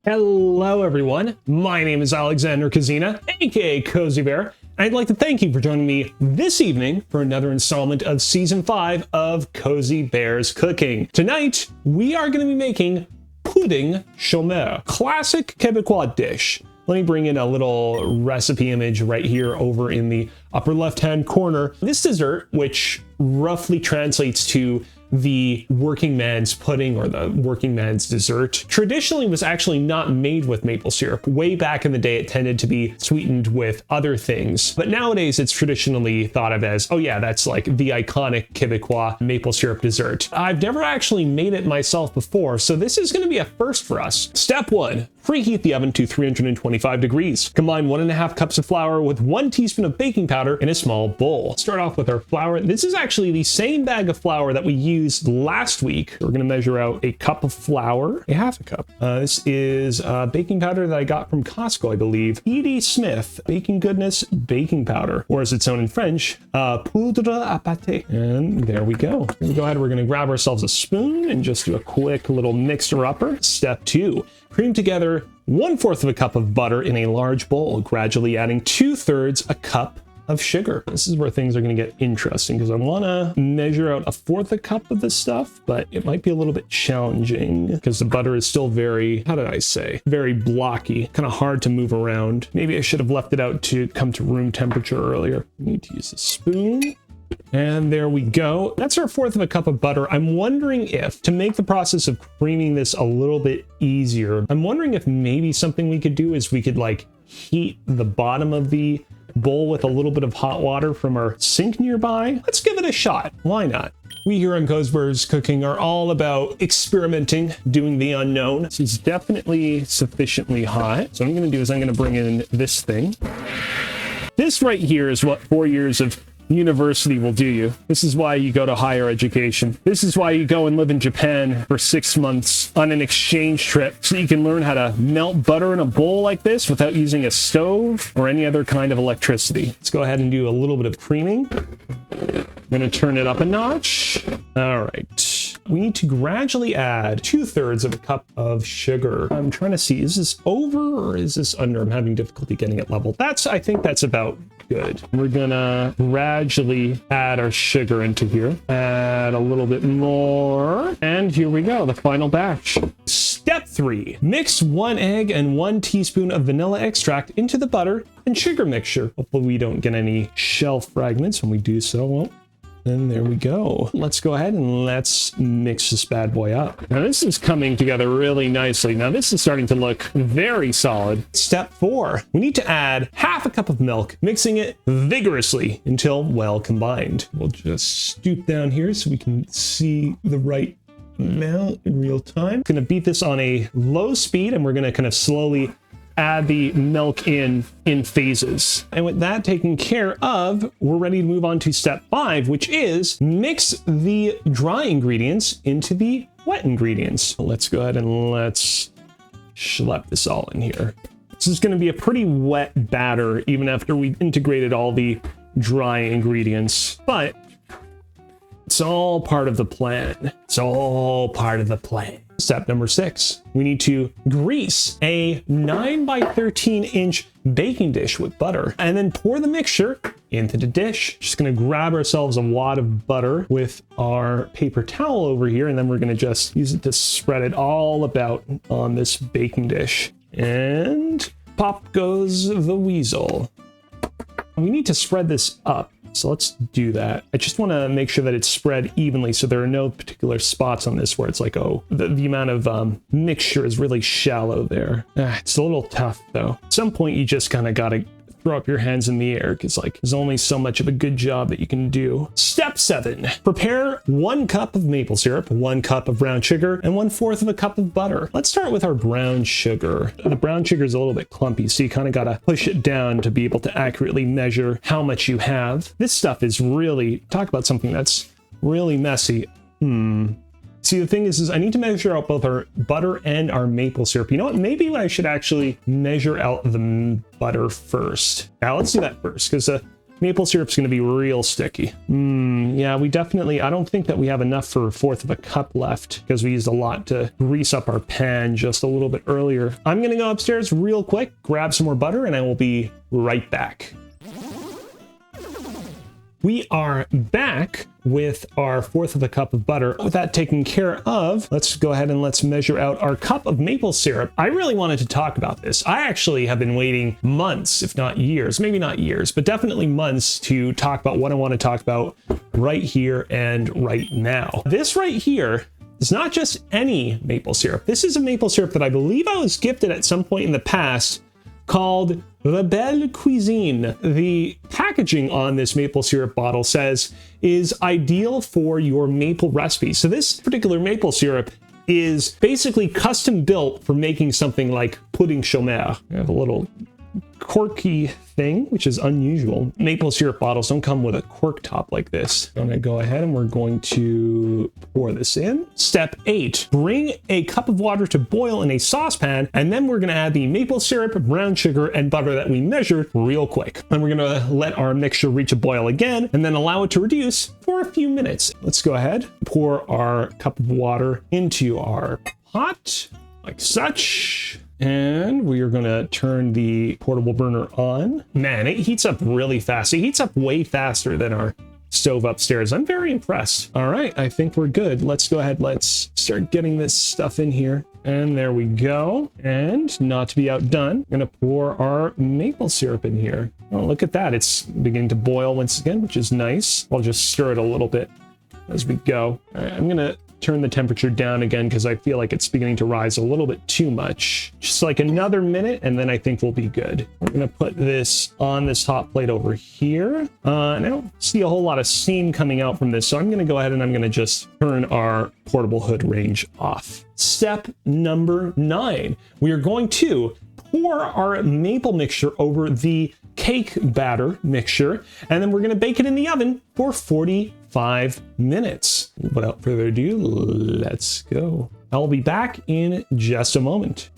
Hello everyone, my name is Alexander Kazina, aka Kozibear, and I'd like to thank you for joining me this evening for another installment of Season 5 of Kozibear's Cooking. Tonight, we are going to be making Pouding Chomeur, classic Quebecois dish. Let me bring in a little recipe image right here over in the upper left-hand corner. This dessert, which roughly translates to the working man's pudding or the working man's dessert, traditionally was actually not made with maple syrup. Way back in the day, it tended to be sweetened with other things. But nowadays, it's traditionally thought of as, oh yeah, that's like the iconic Quebecois maple syrup dessert. I've never actually made it myself before, so this is going to be a first for us. Step 1. Preheat the oven to 325 degrees. Combine 1.5 cups of flour with 1 teaspoon of baking powder in a small bowl. Start off with our flour. This is actually the same bag of flour that we used last week. We're going to measure out a cup of flour, a half a cup. This is baking powder that I got from Costco, I believe. E.D. Smith Baking Goodness baking powder, or as it's known in French, poudre à pâté. And there we go. Go ahead. We're going to grab ourselves a spoon and just do a quick little mixer-upper. Step 2. Cream together 1/4 of a cup of butter in a large bowl, gradually adding 2/3 a cup of sugar. This is where things are going to get interesting because I want to measure out 1/4 a cup of this stuff, but it might be a little bit challenging because the butter is still very, how did I say, very blocky, kind of hard to move around. Maybe I should have left it out to come to room temperature earlier. I need to use a spoon. And there we go. That's our 1/4 of a cup of butter. I'm wondering if, to make the process of creaming this a little bit easier, I'm wondering if maybe something we could do is we could like heat the bottom of the bowl with a little bit of hot water from our sink nearby. Let's give it a shot. Why not? We here on Kozibear's Cooking are all about experimenting, doing the unknown. This is definitely sufficiently hot. So what I'm going to do is I'm going to bring in this thing. This right here is what 4 years of university will do you. This is why you go to higher education. This is why you go and live in Japan for 6 months on an exchange trip so you can learn how to melt butter in a bowl like this without using a stove or any other kind of electricity. Let's go ahead and do a little bit of creaming. I'm going to turn it up a notch. All right. We need to gradually add 2/3 of a cup of sugar. I'm trying to see, is this over or is this under? I'm having difficulty getting it level. I think that's about good. We're gonna gradually add our sugar into here. Add a little bit more. And here we go, the final batch. Step 3. Mix 1 egg and 1 teaspoon of vanilla extract into the butter and sugar mixture. Hopefully we don't get any shell fragments when we do so. Well, and there we go. Let's go ahead and let's mix this bad boy up. Now this is coming together really nicely. Now this is starting to look very solid. Step 4. We need to add 1/2 cup of milk, mixing it vigorously until well combined. We'll just stoop down here so we can see the right amount in real time. Gonna beat this on a low speed and we're gonna kind of slowly add the milk in phases. And with that taken care of, we're ready to move on to step 5, which is mix the dry ingredients into the wet ingredients. Let's go ahead and let's schlep this all in here. This is going to be a pretty wet batter even after we integrated all the dry ingredients, but it's all part of the plan. It's all part of the plan. Step number 6, we need to grease a 9 by 13 inch baking dish with butter and then pour the mixture into the dish. Just gonna grab ourselves a wad of butter with our paper towel over here, and then we're gonna just use it to spread it all about on this baking dish. And pop goes the weasel. We need to spread this up. So let's do that. I just want to make sure that it's spread evenly so there are no particular spots on this where it's like, oh, the amount of mixture is really shallow there. It's a little tough though. At some point you just kind of got to throw up your hands in the air because like there's only so much of a good job that you can do. Step 7, prepare 1 cup of maple syrup, 1 cup of brown sugar, and 1/4 of a cup of butter. Let's start with our brown sugar. The brown sugar is a little bit clumpy, so you kind of got to push it down to be able to accurately measure how much you have. This stuff is really, talk about something that's really messy. See, the thing is I need to measure out both our butter and our maple syrup. You know what? Maybe I should actually measure out the butter first. Now let's do that first because maple syrup's going to be real sticky. Yeah, we definitely, I don't think that we have enough for a fourth of a cup left because we used a lot to grease up our pan just a little bit earlier. I'm going to go upstairs real quick, grab some more butter, and I will be right back. We are back with our fourth of a cup of butter. With that taken care of, let's go ahead and let's measure out our cup of maple syrup. I really wanted to talk about this. I actually have been waiting months, if not years, maybe not years, but definitely months to talk about what I want to talk about right here and right now. This right here is not just any maple syrup. This is a maple syrup that I believe I was gifted at some point in the past called La Belle Cuisine. The packaging on this maple syrup bottle says is ideal for your maple recipes. So this particular maple syrup is basically custom built for making something like Pouding Chomeur. I have a little quirky thing, which is unusual. Maple syrup bottles don't come with a cork top like this. I'm gonna go ahead and we're going to pour this in. Step 8, bring a cup of water to boil in a saucepan, and then we're gonna add the maple syrup, brown sugar, and butter that we measured real quick. And we're gonna let our mixture reach a boil again, and then allow it to reduce for a few minutes. Let's go ahead, pour our cup of water into our pot, like such. And we are going to turn the portable burner on. Man, it heats up really fast. It heats up way faster than our stove upstairs. I'm very impressed. All right, I think we're good. Let's go ahead. Let's start getting this stuff in here. And there we go. And not to be outdone, I'm going to pour our maple syrup in here. Oh, look at that. It's beginning to boil once again, which is nice. I'll just stir it a little bit as we go. All right, I'm going to turn the temperature down again because I feel like it's beginning to rise a little bit too much. Just like another minute, and then I think we'll be good. We're gonna put this on this hot plate over here. And I don't see a whole lot of steam coming out from this, so I'm gonna go ahead and I'm gonna just turn our portable hood range off. Step number 9, we are going to pour our maple mixture over the cake batter mixture, and then we're going to bake it in the oven for 45 minutes. Without further ado, let's go. I'll be back in just a moment.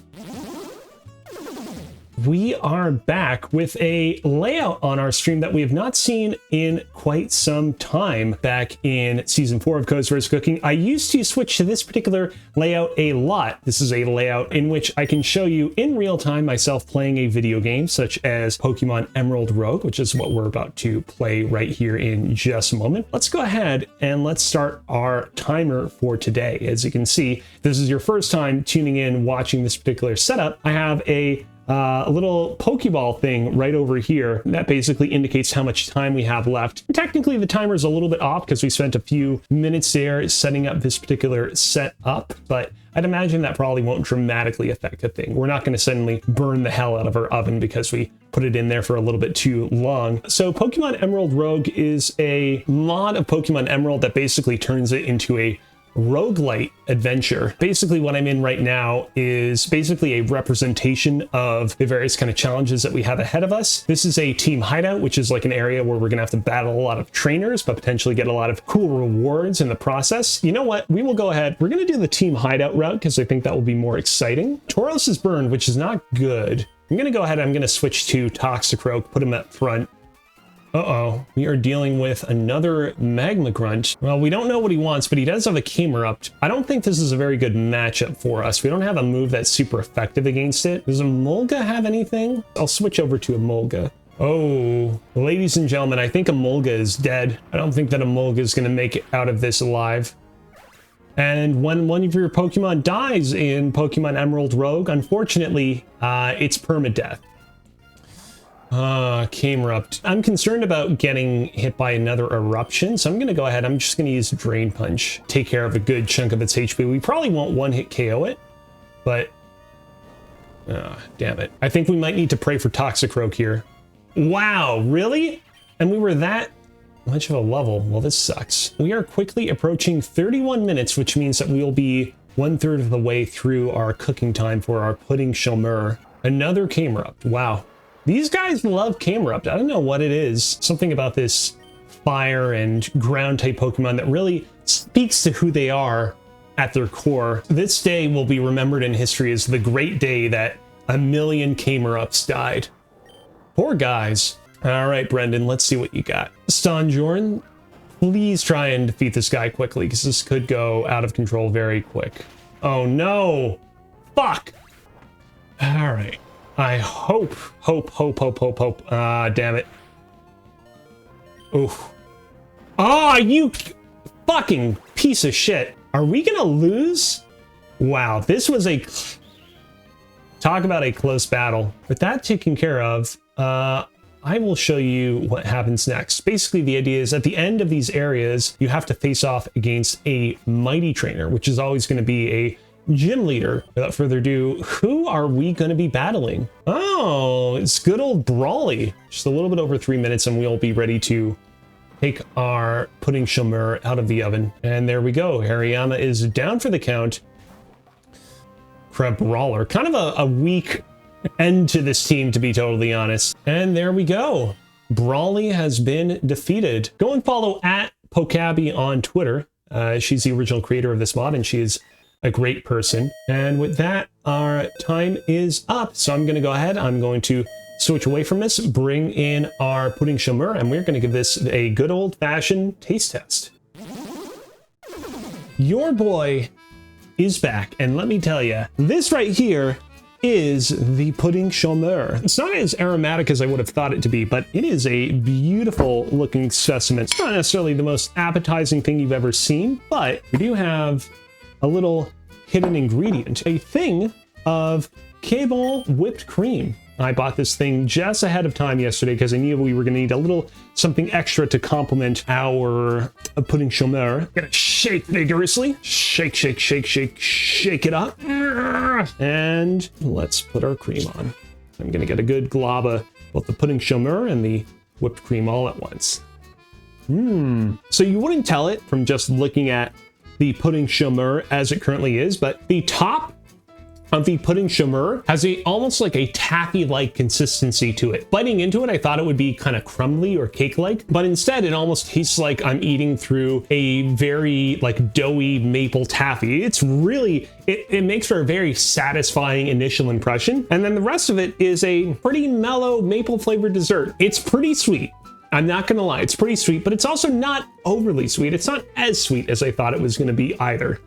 We are back with a layout on our stream that we have not seen in quite some time back in season 4 of Kozibear's Cooking. I used to switch to this particular layout a lot. This is a layout in which I can show you in real time myself playing a video game such as Pokemon Emerald Rogue, which is what we're about to play right here in just a moment. Let's go ahead and let's start our timer for today. As you can see, if this is your first time tuning in watching this particular setup, I have a little Pokeball thing right over here that basically indicates how much time we have left. Technically, the timer is a little bit off because we spent a few minutes there setting up this particular setup, but I'd imagine that probably won't dramatically affect a thing. We're not going to suddenly burn the hell out of our oven because we put it in there for a little bit too long. So Pokemon Emerald Rogue is a mod of Pokemon Emerald that basically turns it into a roguelite adventure. Basically what I'm in right now is basically a representation of the various kind of challenges that we have ahead of us. This is a team hideout, which is like an area where we're gonna have to battle a lot of trainers, but potentially get a lot of cool rewards in the process. You know what? We will go ahead. We're gonna do the team hideout route because I think that will be more exciting. Tauros is burned, which is not good. I'm gonna go ahead. I'm gonna switch to Toxicroak, put him up front. Uh-oh, we are dealing with another Magma Grunt. Well, we don't know what he wants, but he does have a Camerupt. I don't think this is a very good matchup for us. We don't have a move that's super effective against it. Does a Mulga have anything? I'll switch over to a Mulga. Oh, ladies and gentlemen, I think a Mulga is dead. I don't think that a Mulga is going to make it out of this alive. And when one of your Pokemon dies in Pokemon Emerald Rogue, unfortunately, it's permadeath. Camerupt. I'm concerned about getting hit by another eruption, so I'm going to go ahead. I'm just going to use Drain Punch. Take care of a good chunk of its HP. We probably won't one-hit KO it, but... damn it. I think we might need to pray for Toxicroak here. Wow, really? And we were that much of a level? Well, this sucks. We are quickly approaching 31 minutes, which means that we will be 1/3 of the way through our cooking time for our Pouding Chomeur. Another Camerupt. Wow. These guys love Camerupt. I don't know what it is. Something about this fire and ground type Pokemon that really speaks to who they are at their core. This day will be remembered in history as the great day that 1 million Camerupts died. Poor guys. All right, Brendan, let's see what you got. Stonjorn, please try and defeat this guy quickly, because this could go out of control very quick. Oh no! Fuck! All right. I hope. Damn it. Oof. Ah, you fucking piece of shit. Are we gonna lose? Wow, this was a... Talk about a close battle. With that taken care of, I will show you what happens next. Basically, the idea is at the end of these areas, you have to face off against a mighty trainer, which is always going to be a gym leader. Without further ado, who are we going to be battling? Oh, it's good old Brawly. Just a little bit over 3 minutes and we'll be ready to take our Pouding Chomeur out of the oven. And there we go. Hariyama is down for the count. Crab Brawler. Kind of a weak end to this team, to be totally honest. And there we go. Brawly has been defeated. Go and follow at Pokabi on Twitter. She's the original creator of this mod and she is a great person. And with that, our time is up. So I'm going to go ahead. I'm going to switch away from this, bring in our Pouding Chomeur, and we're going to give this a good old-fashioned taste test. Your boy is back, and let me tell you, this right here is the Pouding Chomeur. It's not as aromatic as I would have thought it to be, but it is a beautiful looking specimen. It's not necessarily the most appetizing thing you've ever seen, but we do have a little hidden ingredient, a thing of Quebec whipped cream. I bought this thing just ahead of time yesterday because I knew we were going to need a little something extra to complement our Pouding Chomeur. Gonna shake vigorously. Shake, shake, shake, shake, shake it up. And let's put our cream on. I'm going to get a good glob of both the Pouding Chomeur and the whipped cream all at once. So you wouldn't tell it from just looking at the Pouding Chomeur as it currently is, but the top of the Pouding Chomeur has almost like a taffy-like consistency to it. Biting into it, I thought it would be kind of crumbly or cake-like, but instead it almost tastes like I'm eating through a very like doughy maple taffy. It's really, it makes for a very satisfying initial impression. And then the rest of it is a pretty mellow maple flavored dessert. It's pretty sweet. I'm not gonna lie, it's pretty sweet, but it's also not overly sweet. It's not as sweet as I thought it was gonna be either.